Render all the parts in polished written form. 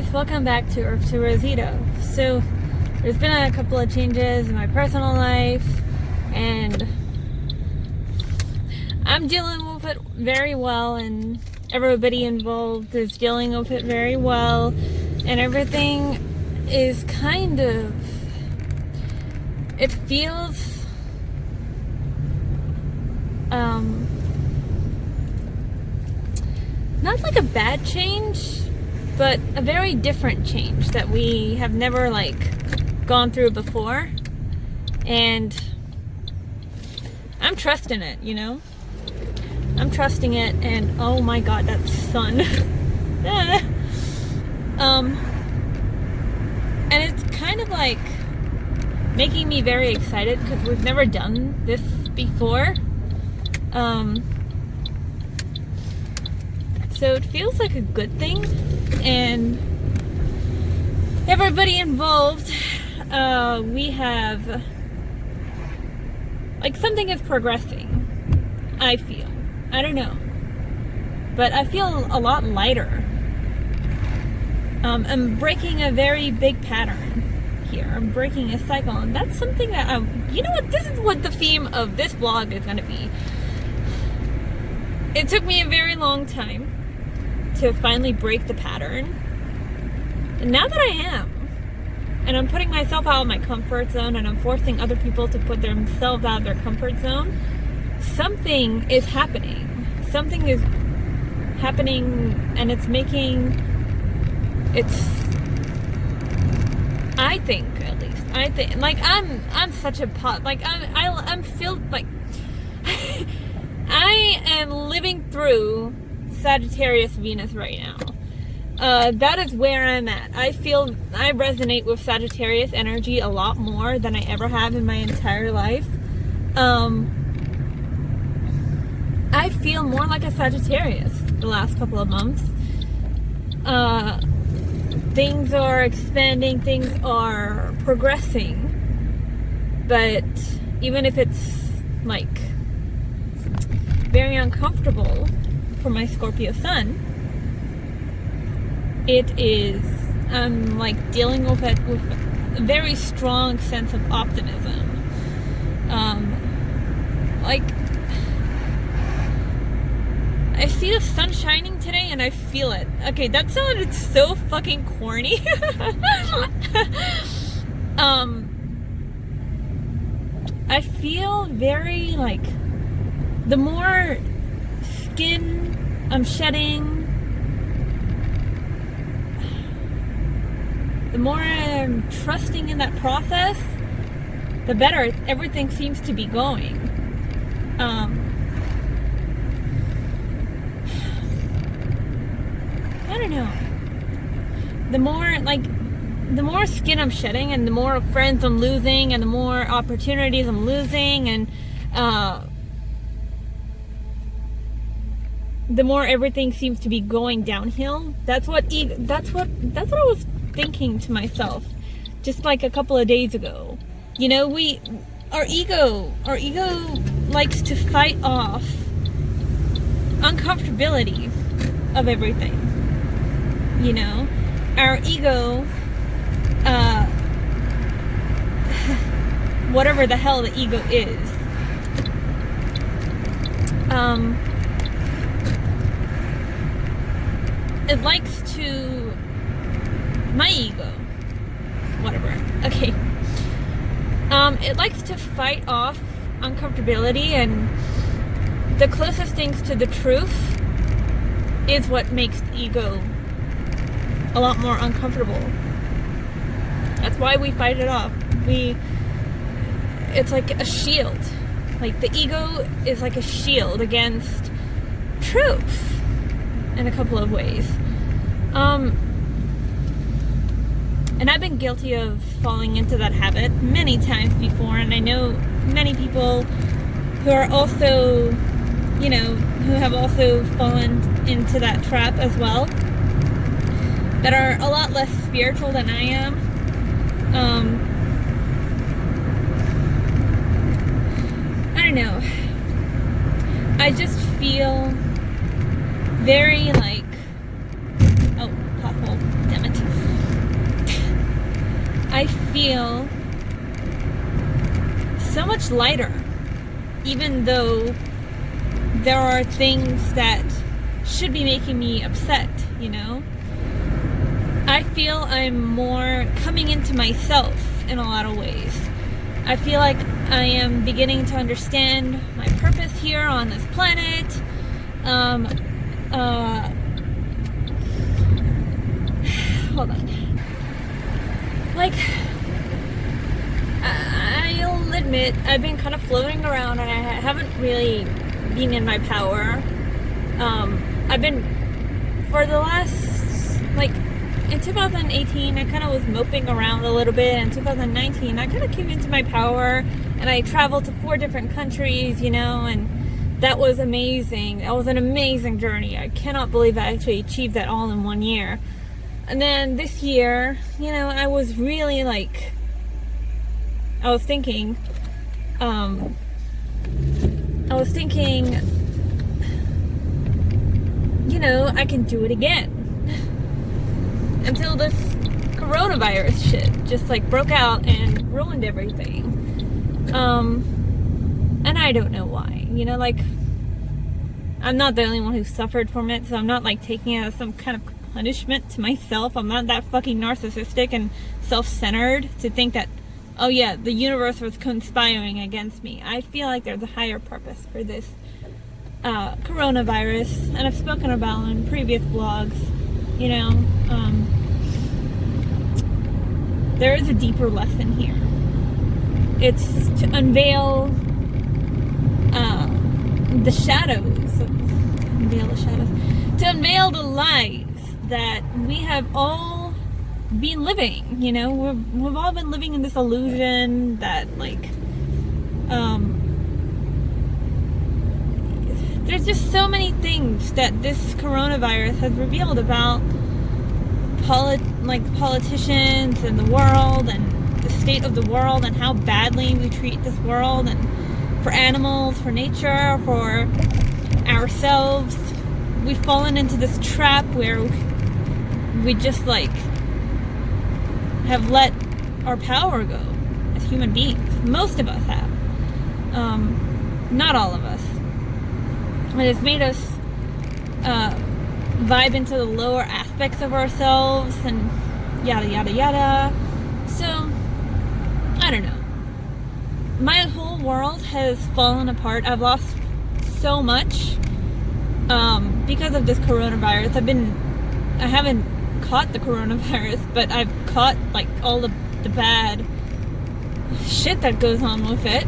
guys, welcome back to Earth to Rosita. So there's been a couple of changes in my personal life and I'm dealing with it very well, and everybody involved is dealing with it very well, and everything is kind of, it feels not like a bad change, but a very different change that we have never gone through before. And I'm trusting it, you know? I'm trusting it, and oh my god, that sun. And it's kind of making me very excited because we've never done this before. So it feels like a good thing, and everybody involved, we have, something is progressing, I feel. I don't know. But I feel a lot lighter. I'm breaking a very big pattern here. I'm breaking a cycle, and that's something that you know what, this is what the theme of this vlog is going to be. It took me a very long time to finally break the pattern. And now that I am, and I'm putting myself out of my comfort zone, and I'm forcing other people to put themselves out of their comfort zone, something is happening. Something is happening, and it's making, I think, I'm such a I'm filled, I am living through Sagittarius Venus right now. That is where I'm at. I feel I resonate with Sagittarius energy a lot more than I ever have in my entire life. I feel more like a Sagittarius the last couple of months. Things are expanding, things are progressing, but even if it's very uncomfortable for my Scorpio sun, it is, I'm dealing with it with a very strong sense of optimism. I see the sun shining today and I feel it. Okay, that sounded so fucking corny. I feel very the more skin I'm shedding, the more I'm trusting in that process, the better everything seems to be going. I don't know. The more skin I'm shedding, and the more friends I'm losing, and the more opportunities I'm losing, and the more everything seems to be going downhill. That's what I was thinking to myself just a couple of days ago. You know, our ego likes to fight off uncomfortability of everything. You know, our ego, whatever the hell the ego is, it likes to, my ego, whatever, okay, it likes to fight off uncomfortability, and the closest things to the truth is what makes the ego a lot more uncomfortable. That's why we fight it off. It's like a shield. The ego is like a shield against truth in a couple of ways. And I've been guilty of falling into that habit many times before, and I know many people who are also, who have also fallen into that trap as well, that are a lot less spiritual than I am. I don't know. I just feel very oh, pothole, damn it. feel so much lighter, even though there are things that should be making me upset, you know? I feel I'm more coming into myself in a lot of ways. I feel like I am beginning to understand my purpose here on this planet. Hold on. Like, I'll admit, I've been kind of floating around and I haven't really been in my power. I've been, for the last, like, in 2018, I kind of was moping around a little bit. In 2019, I kind of came into my power and I traveled to 4 different countries, you know, and that was amazing. That was an amazing journey. I cannot believe I actually achieved that all in 1 year. And then this year, you know, I was really like, I was thinking, you know, I can do it again. Until this coronavirus shit just like broke out and ruined everything. And I don't know why. You know, like, I'm not the only one who suffered from it, so I'm not like taking it as some kind of punishment to myself. I'm not that fucking narcissistic and self-centered to think that, oh yeah, the universe was conspiring against me. I feel like there's a higher purpose for this coronavirus, and I've spoken about it in previous vlogs. You know, there is a deeper lesson here. It's to unveil the shadows, to unveil the lies that we have all been living. You know, we've all been living in this illusion that, like, there's just so many things that this coronavirus has revealed about politicians and the world and the state of the world and how badly we treat this world, and for animals, for nature, for ourselves. We've fallen into this trap where we just like have let our power go as human beings. Most of us have. Not all of us. And it's made us vibe into the lower aspects of ourselves and yada yada yada. So, I don't know. My whole world has fallen apart. I've lost so much because of this coronavirus. I haven't caught the coronavirus, but I've caught like all the bad shit that goes on with it.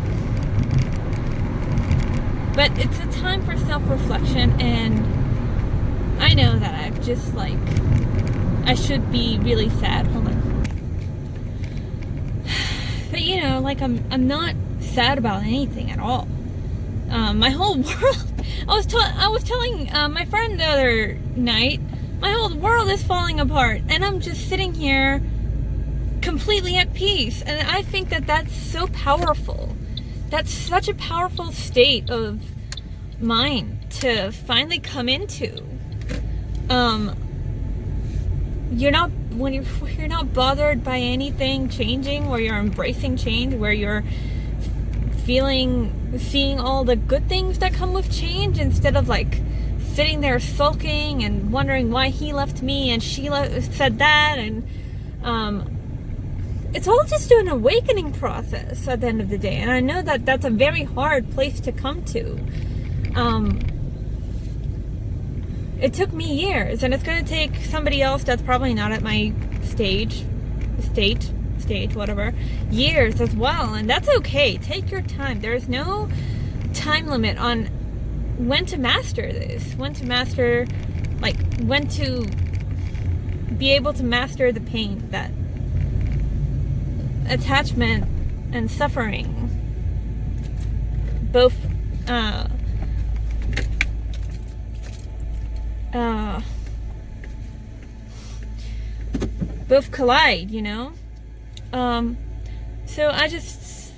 But it's a time for self-reflection, and I know that I've just like, I should be really sad. Hold on. But you know, like I'm not sad about anything at all. My whole world, I was telling my friend the other night, my whole world is falling apart, and I'm just sitting here completely at peace. And I think that that's so powerful. That's such a powerful state of mind to finally come into. When you're not bothered by anything changing, where you're embracing change, where you're seeing all the good things that come with change, instead of like sitting there sulking and wondering why he left me and she said that, and it's all just an awakening process at the end of the day. And I know that that's a very hard place to come to. It took me years, and it's going to take somebody else that's probably not at my stage, whatever, years as well. And that's okay. Take your time. There's no time limit on when to master this, when to be able to master the pain that attachment and suffering both collide, you know. So I just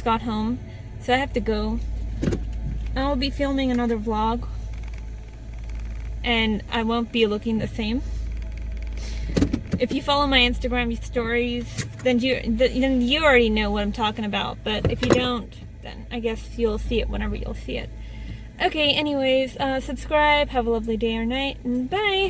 got home, so I have to go. I will be filming another vlog, and I won't be looking the same. If you follow my Instagram stories, then you already know what I'm talking about. But if you don't, then I guess you'll see it whenever you'll see it. Okay, anyways, subscribe, have a lovely day or night, and bye!